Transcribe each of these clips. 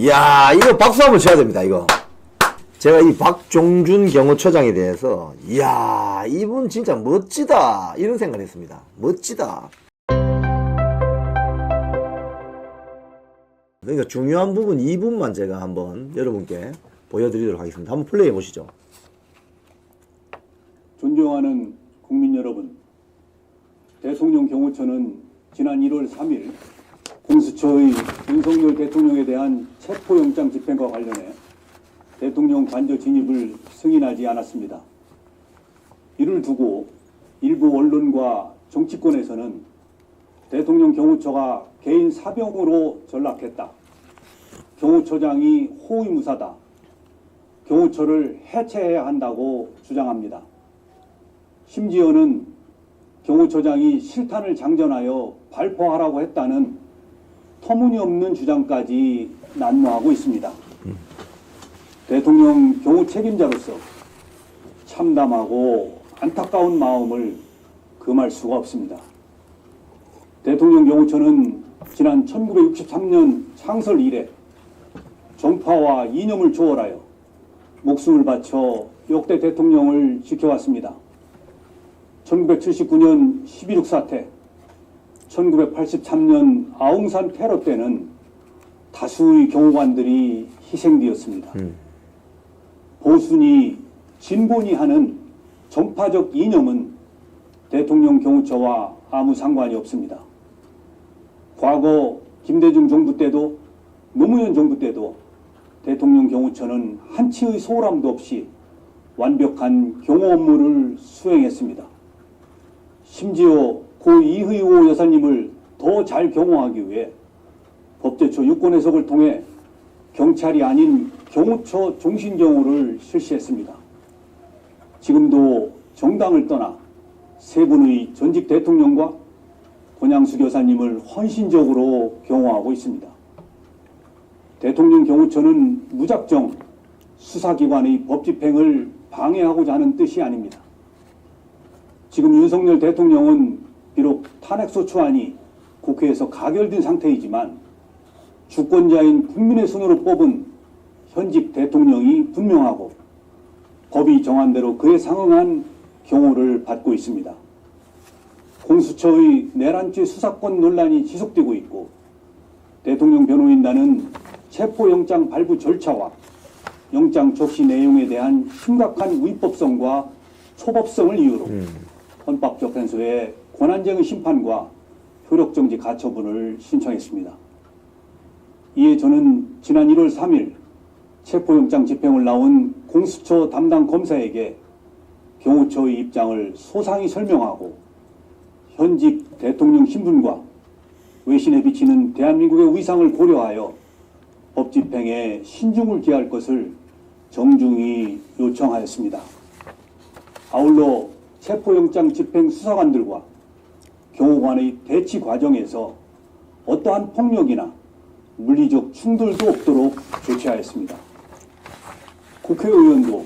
이야, 이거 박수 한번 쳐야 됩니다, 이거. 제가 이 박종준 경호처장에 대해서, 이야, 이분 진짜 멋지다. 이런 생각을 했습니다. 멋지다. 그러니까 중요한 부분 2분만 제가 한번 여러분께 보여드리도록 하겠습니다. 한번 플레이해 보시죠. 존경하는 국민 여러분, 대통령 경호처는 지난 1월 3일 공수처의 윤석열 대통령에 대한 체포영장 집행과 관련해 대통령 관저 진입을 승인하지 않았습니다. 이를 두고 일부 언론과 정치권에서는 대통령 경호처가 개인 사병으로 전락했다, 경호처장이 호위무사다, 경호처를 해체해야 한다고 주장합니다. 심지어는 경호처장이 실탄을 장전하여 발포하라고 했다는 터무니없는 주장까지 난무하고 있습니다. 대통령 경호 책임자로서 참담하고 안타까운 마음을 금할 수가 없습니다. 대통령 경호처는 지난 1963년 창설 이래 정파와 이념을 초월하여 목숨을 바쳐 역대 대통령을 지켜왔습니다. 1979년 12.6 사태, 1983년 아웅산 테러 때는 다수의 경호관들이 희생되었습니다. 보수니 진보니 하는 정파적 이념은 대통령 경호처와 아무 상관이 없습니다. 과거 김대중 정부 때도 노무현 정부 때도 대통령 경호처는 한치의 소홀함도 없이 완벽한 경호 업무를 수행했습니다. 심지어 고 이의호 여사님을 더 잘 경호하기 위해 법제처 유권 해석을 통해 경찰이 아닌 경호처 종신경호를 실시했습니다. 지금도 정당을 떠나 세 분의 전직 대통령과 권양숙 여사님을 헌신적으로 경호하고 있습니다. 대통령 경호처는 무작정 수사기관의 법집행을 방해하고자 하는 뜻이 아닙니다. 지금 윤석열 대통령은 비록 탄핵소추안이 국회에서 가결된 상태이지만 주권자인 국민의 손으로 뽑은 현직 대통령이 분명하고 법이 정한 대로 그에 상응한 경호를 받고 있습니다. 공수처의 내란죄 수사권 논란이 지속되고 있고 대통령 변호인단은 체포영장 발부 절차와 영장 적시 내용에 대한 심각한 위법성과 초법성을 이유로 헌법재판소에 권한쟁의 심판과 효력정지 가처분을 신청했습니다. 이에 저는 지난 1월 3일 체포영장 집행을 나온 공수처 담당 검사에게 경호처의 입장을 소상히 설명하고 현직 대통령 신분과 외신에 비치는 대한민국의 위상을 고려하여 법 집행에 신중을 기할 것을 정중히 요청하였습니다. 아울러 체포영장 집행 수사관들과 경호관의 대치 과정에서 어떠한 폭력이나 물리적 충돌도 없도록 조치하였습니다. 국회의원도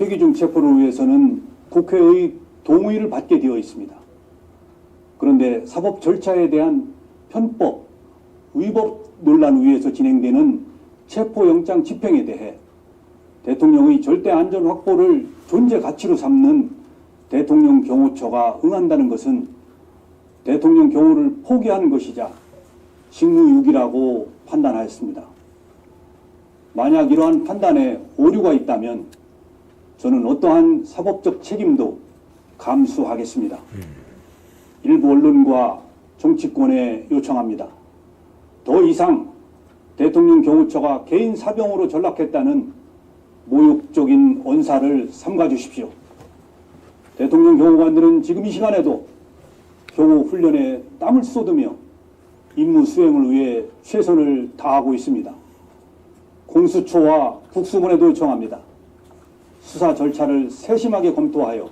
회기 중 체포를 위해서는 국회의 동의를 받게 되어 있습니다. 그런데 사법 절차에 대한 편법, 위법 논란 위에서 진행되는 체포영장 집행에 대해 대통령의 절대 안전 확보를 존재 가치로 삼는 대통령 경호처가 응한다는 것은 대통령 경호를 포기하는 것이자 직무유기라고 판단하였습니다. 만약 이러한 판단에 오류가 있다면 저는 어떠한 사법적 책임도 감수하겠습니다. 일부 언론과 정치권에 요청합니다. 더 이상 대통령 경호처가 개인 사병으로 전락했다는 모욕적인 언사를 삼가 주십시오. 대통령 경호관들은 지금 이 시간에도 경호 훈련에 땀을 쏟으며 임무 수행을 위해 최선을 다하고 있습니다. 공수처와 국수본에도 요청합니다. 수사 절차를 세심하게 검토하여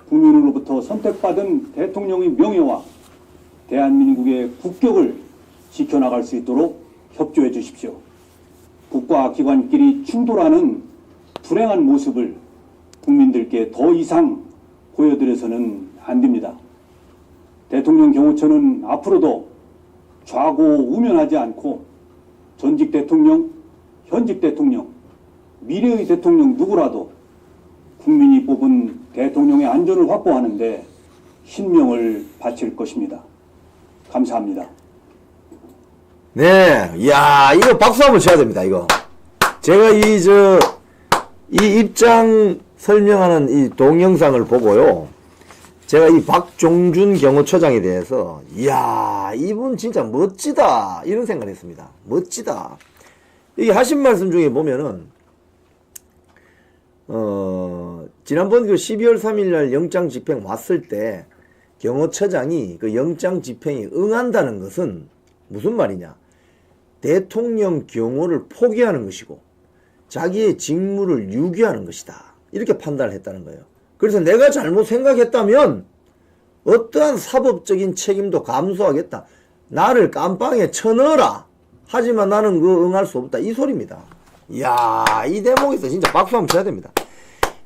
국민으로부터 선택받은 대통령의 명예와 대한민국의 국격을 지켜나갈 수 있도록 협조해 주십시오. 국가 기관끼리 충돌하는 불행한 모습을 국민들께 더 이상 보여드려서는 안 됩니다. 대통령 경호처는 앞으로도 좌고우면하지 않고 전직 대통령, 현직 대통령, 미래의 대통령 누구라도 국민이 뽑은 대통령의 안전을 확보하는 데 신명을 바칠 것입니다. 감사합니다. 네, 이야, 이거 박수 한번 쳐야 됩니다, 이거. 제가 이 입장 설명하는 이 동영상을 보고요. 제가 이 박종준 경호처장에 대해서, 이야, 이분 진짜 멋지다. 이런 생각을 했습니다. 멋지다. 이게 하신 말씀 중에 보면은, 지난번 그 12월 3일 날 영장 집행 왔을 때, 경호처장이 그 영장 집행에 응한다는 것은 무슨 말이냐? 대통령 경호를 포기하는 것이고 자기의 직무를 유기하는 것이다. 이렇게 판단을 했다는 거예요. 그래서 내가 잘못 생각했다면 어떠한 사법적인 책임도 감수하겠다. 나를 깜빵에 쳐넣어라. 하지만 나는 그 응할 수 없다. 이 소리입니다. 이야, 이 대목에서 진짜 박수 한번 쳐야 됩니다.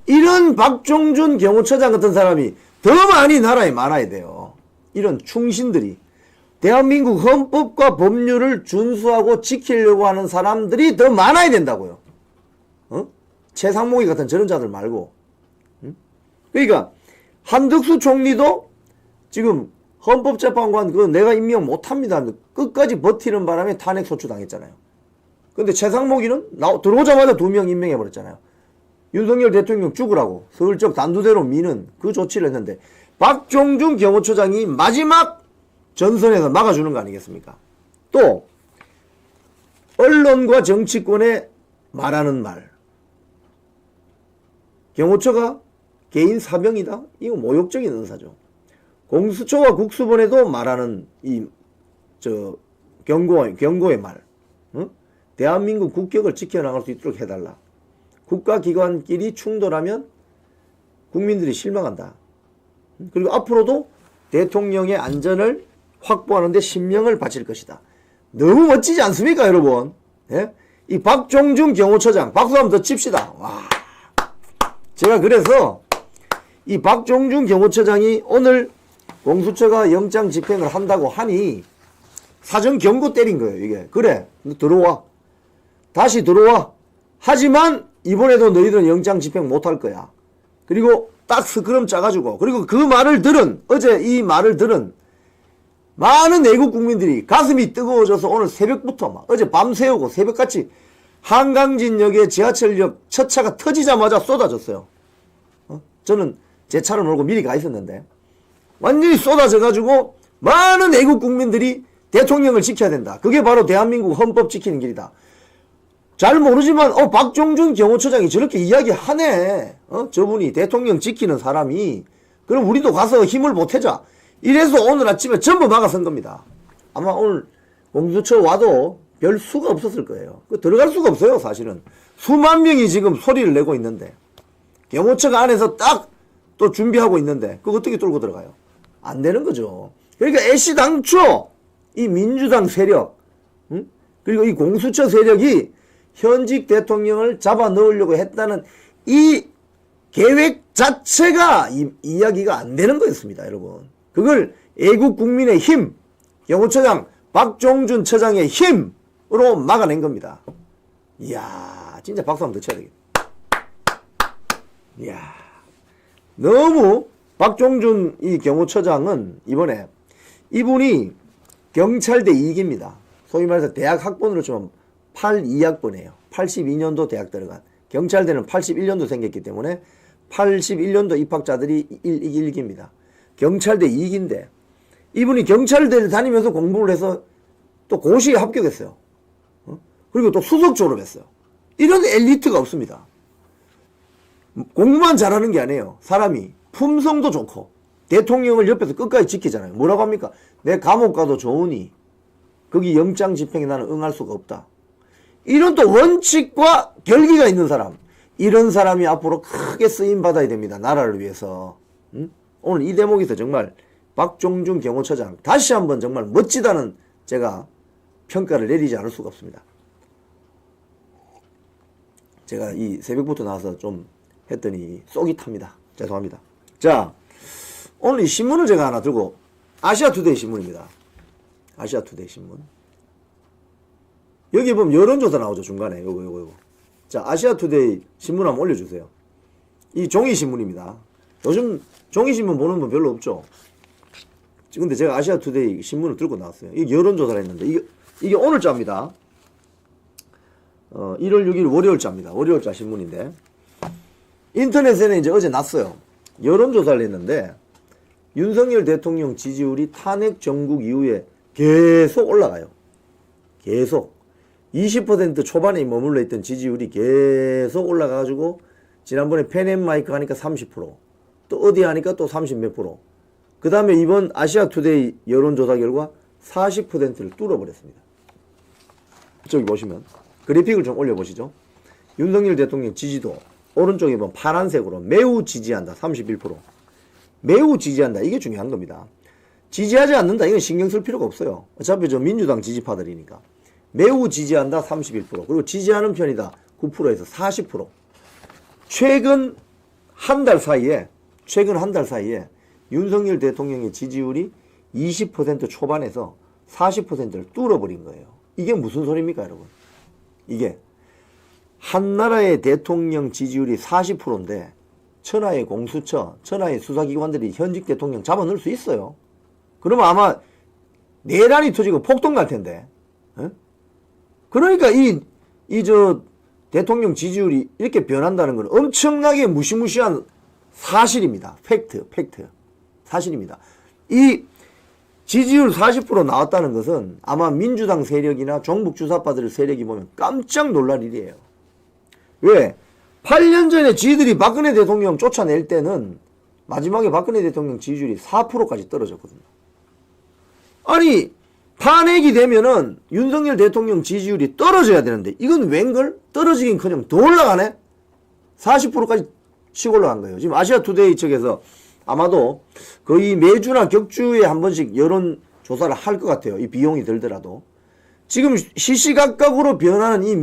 이런 박종준 경호처장 같은 사람이 더 많이 나라에 많아야 돼요. 이런 충신들이. 대한민국 헌법과 법률을 준수하고 지키려고 하는 사람들이 더 많아야 된다고요. 최상목이 같은 저런 자들 말고. 그러니까 한덕수 총리도 지금 헌법재판관 그거 내가 임명 못합니다. 끝까지 버티는 바람에 탄핵 소추 당했잖아요. 근데 최상목이는 들어오자마자 2명 임명해버렸잖아요. 윤석열 대통령 죽으라고 서울적 단두대로 미는 그 조치를 했는데 박종준 경호처장이 마지막 전선에서 막아주는 거 아니겠습니까? 또 언론과 정치권에 말하는 말, 경호처가 개인 사병이다? 이거 모욕적인 언사죠. 공수처와 국수본에도 말하는 경고의 말, 대한민국 국격을 지켜나갈 수 있도록 해달라. 국가기관끼리 충돌하면 국민들이 실망한다. 그리고 앞으로도 대통령의 안전을 확보하는 데 신명을 바칠 것이다. 너무 멋지지 않습니까, 여러분? 예? 이 박종준 경호처장 박수 한번 더 칩시다. 와. 제가 그래서 이 박종준 경호처장이 오늘 공수처가 영장 집행을 한다고 하니 사전 경고 때린 거예요, 이게. 그래, 너 들어와. 다시 들어와. 하지만 이번에도 너희들은 영장 집행 못할 거야. 그리고 딱 스크럼 짜가지고, 그리고 그 말을 들은, 어제 이 말을 들은 많은 애국 국민들이 가슴이 뜨거워져서 오늘 새벽부터 막 어제 밤새우고 새벽같이 한강진역의 지하철역 첫 차가 터지자마자 쏟아졌어요. 저는 제 차를 몰고 미리 가 있었는데 완전히 쏟아져가지고 많은 애국 국민들이 대통령을 지켜야 된다. 그게 바로 대한민국 헌법 지키는 길이다. 잘 모르지만 박종준 경호처장이 저렇게 이야기하네. 저분이 대통령 지키는 사람이. 그럼 우리도 가서 힘을 보태자. 이래서 오늘 아침에 전부 막아선 겁니다. 아마 오늘 공수처 와도 별 수가 없었을 거예요. 들어갈 수가 없어요, 사실은. 수만 명이 지금 소리를 내고 있는데 경호처가 안에서 딱 또 준비하고 있는데 그거 어떻게 뚫고 들어가요? 안 되는 거죠. 그러니까 애시당초 이 민주당 세력, 그리고 이 공수처 세력이 현직 대통령을 잡아 넣으려고 했다는 이 계획 자체가 이야기가 안 되는 거였습니다, 여러분. 그걸 애국 국민의 힘, 경호처장 박종준 처장의 힘으로 막아낸 겁니다. 이야, 진짜 박수 한번 더 쳐야 되겠다. 이야, 너무 박종준 이 경호처장은 이번에 이분이 경찰대 2기입니다. 소위 말해서 대학 학번으로 치면 82학번이에요. 82년도 대학 들어간. 경찰대는 81년도 생겼기 때문에 81년도 입학자들이 1기입니다. 경찰대 2기인데 이분이 경찰대를 다니면서 공부를 해서 또 고시에 합격했어요. 그리고 또 수석 졸업했어요. 이런 엘리트가 없습니다. 공부만 잘하는 게 아니에요. 사람이 품성도 좋고 대통령을 옆에서 끝까지 지키잖아요. 뭐라고 합니까? 내 감옥 가도 좋으니 거기 영장 집행에 나는 응할 수가 없다. 이런 또 원칙과 결기가 있는 사람, 이런 사람이 앞으로 크게 쓰임 받아야 됩니다. 나라를 위해서. 오늘 이 대목에서 정말 박종준 경호처장 다시 한번 정말 멋지다는 제가 평가를 내리지 않을 수가 없습니다. 제가 이 새벽부터 나와서 좀 했더니 쏙이 탑니다. 죄송합니다. 자, 오늘 이 신문을 제가 하나 들고, 아시아투데이 신문입니다. 아시아투데이 신문. 여기 보면 여론조사 나오죠. 중간에. 요거. 자, 아시아투데이 신문 한번 올려주세요. 이 종이신문입니다. 요즘 종이신문 보는 분 별로 없죠. 근데 제가 아시아투데이 신문을 들고 나왔어요. 이게 여론조사를 했는데, 이게 오늘자입니다. 1월 6일 월요일자입니다. 월요일자 신문인데, 인터넷에는 이제 어제 났어요. 여론조사를 했는데, 윤석열 대통령 지지율이 탄핵 정국 이후에 계속 올라가요. 계속. 20% 초반에 머물러 있던 지지율이 계속 올라가가지고, 지난번에 펜앤마이크 하니까 30%, 또 어디 하니까 또 30 몇 %. 그 다음에 이번 아시아투데이 여론조사 결과 40%를 뚫어버렸습니다. 저기 보시면 그래픽을 좀 올려보시죠. 윤석열 대통령 지지도 오른쪽에 보면 파란색으로 매우 지지한다 31%. 매우 지지한다, 이게 중요한 겁니다. 지지하지 않는다, 이건 신경 쓸 필요가 없어요. 어차피 저 민주당 지지파들이니까. 매우 지지한다 31%, 그리고 지지하는 편이다 9%에서 40%. 최근 한 달 사이에 윤석열 대통령의 지지율이 20% 초반에서 40%를 뚫어버린 거예요. 이게 무슨 소리입니까, 여러분? 이게 한 나라의 대통령 지지율이 40%인데 천하의 공수처, 천하의 수사기관들이 현직 대통령 잡아넣을 수 있어요. 그러면 아마 내란이 터지고 폭동 날 텐데. 에? 그러니까 저 대통령 지지율이 이렇게 변한다는 건 엄청나게 무시무시한 사실입니다. 팩트. 사실입니다. 이 지지율 40% 나왔다는 것은 아마 민주당 세력이나 종북 주사파들 세력이 보면 깜짝 놀랄 일이에요. 왜? 8년 전에 지들이 박근혜 대통령 쫓아낼 때는 마지막에 박근혜 대통령 지지율이 4%까지 떨어졌거든요. 아니, 탄핵이 되면은 윤석열 대통령 지지율이 떨어져야 되는데 이건 웬걸? 떨어지긴커녕 더 올라가네? 40%까지 치고 올라간 거예요. 지금 아시아투데이 측에서 아마도 거의 매주나 격주에 한 번씩 여론조사를 할 것 같아요. 이 비용이 들더라도. 지금 시시각각으로 변하는 이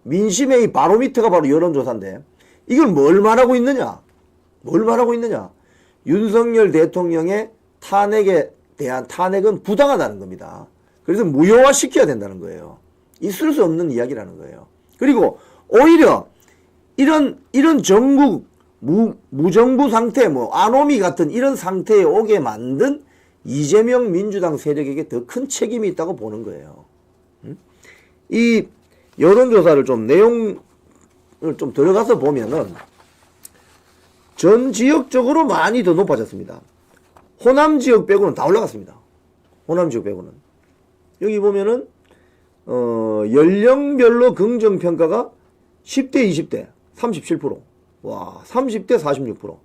민심의 이 바로미터가 바로 여론조사인데 이걸 뭘 말하고 있느냐? 윤석열 대통령의 탄핵에 대한 탄핵은 부당하다는 겁니다. 그래서 무효화시켜야 된다는 거예요. 있을 수 없는 이야기라는 거예요. 그리고 오히려 이런 전국 무정부 상태, 아노미 같은 이런 상태에 오게 만든 이재명 민주당 세력에게 더 큰 책임이 있다고 보는 거예요. 이 여론조사를 좀 내용을 좀 들어가서 보면은 전 지역적으로 많이 더 높아졌습니다. 호남 지역 빼고는 다 올라갔습니다. 호남 지역 빼고는. 여기 보면은 연령별로 긍정평가가 10대, 20대 37%. 와, 30대 46%.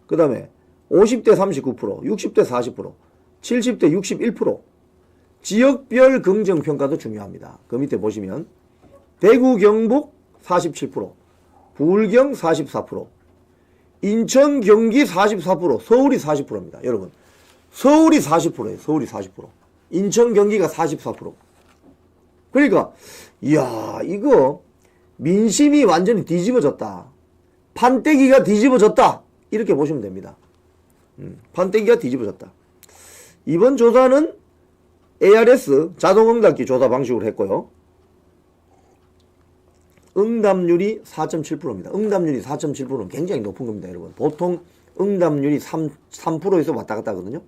그 다음에 50대 39%, 60대 40%, 70대 61%. 지역별 긍정평가도 중요합니다. 그 밑에 보시면 대구, 경북 47%, 부울경 44%, 인천, 경기 44%, 서울이 40%입니다. 여러분, 서울이 40%예요. 서울이 40%. 인천, 경기가 44%. 그러니까 이야, 이거 민심이 완전히 뒤집어졌다. 판때기가 뒤집어졌다. 이렇게 보시면 됩니다. 판때기가 뒤집어졌다. 이번 조사는 ARS 자동응답기 조사 방식으로 했고요. 응답률이 4.7%입니다. 응답률이 4.7%는 굉장히 높은 겁니다, 여러분. 보통 응답률이 3%에서 왔다 갔다 하거든요.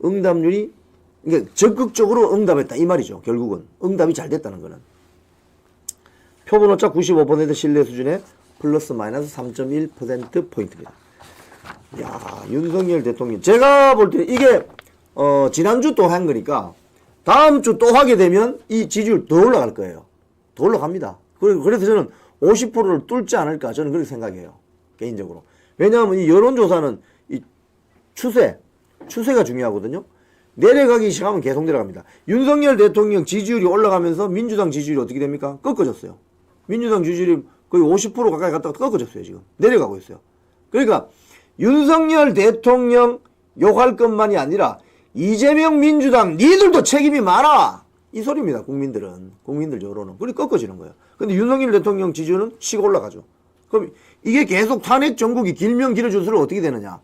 응답률이, 이게 적극적으로 응답했다, 이 말이죠. 결국은. 응답이 잘 됐다는 거는. 표본오차 95% 신뢰 수준의 플러스 마이너스 3.1%포인트입니다. 야, 윤석열 대통령. 제가 볼 때는 이게, 지난주 또 한 거니까, 다음 주 또 하게 되면 이 지지율 더 올라갈 거예요. 더 올라갑니다. 그래서 저는 50%를 뚫지 않을까, 저는 그렇게 생각해요. 개인적으로. 왜냐하면 이 여론조사는 이 추세가 중요하거든요. 내려가기 시작하면 계속 내려갑니다. 윤석열 대통령 지지율이 올라가면서 민주당 지지율이 어떻게 됩니까? 꺾어졌어요. 민주당 지지율이 거의 50% 가까이 갔다가 꺾어졌어요, 지금. 내려가고 있어요. 그러니까 윤석열 대통령 욕할 것만이 아니라 이재명 민주당 니들도 책임이 많아! 이 소리입니다, 국민들 여론은. 그리 꺾어지는 거예요. 근데 윤석열 대통령 지지율은 치고 올라가죠. 그럼 이게 계속 탄핵 정국이 길면 길어질수록 어떻게 되느냐?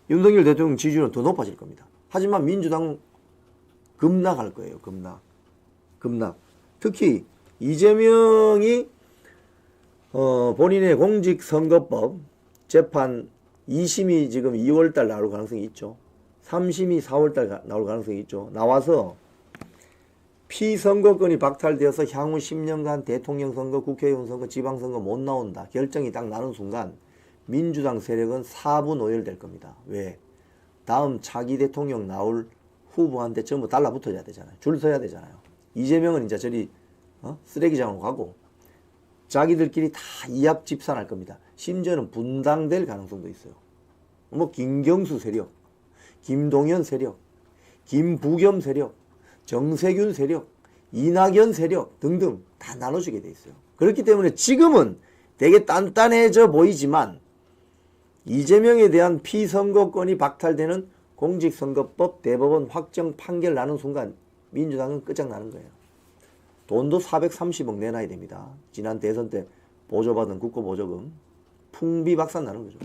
윤석열 대통령 지지율은 더 높아질 겁니다. 하지만 민주당은 급락할 거예요, 급락. 급락. 특히 이재명이 본인의 공직선거법 재판 2심이 지금 2월달 나올 가능성이 있죠. 3심이 4월달 나올 가능성이 있죠. 나와서 피선거권이 박탈되어서 향후 10년간 대통령 선거, 국회의원 선거, 지방선거 못 나온다. 결정이 딱 나는 순간 민주당 세력은 사분 오열될 겁니다. 왜? 다음 차기 대통령 나올 후보한테 전부 달라붙어야 되잖아요. 줄 서야 되잖아요. 이재명은 이제 저리 쓰레기장으로 가고 자기들끼리 다 이합 집산할 겁니다. 심지어는 분당될 가능성도 있어요. 뭐 김경수 세력, 김동연 세력, 김부겸 세력, 정세균 세력, 이낙연 세력 등등 다 나눠지게 돼 있어요. 그렇기 때문에 지금은 되게 단단해져 보이지만 이재명에 대한 피선거권이 박탈되는 공직선거법 대법원 확정 판결 나는 순간 민주당은 끝장나는 거예요. 돈도 430억 내놔야 됩니다. 지난 대선 때 보조받은 국고보조금 풍비박산 나는 거죠.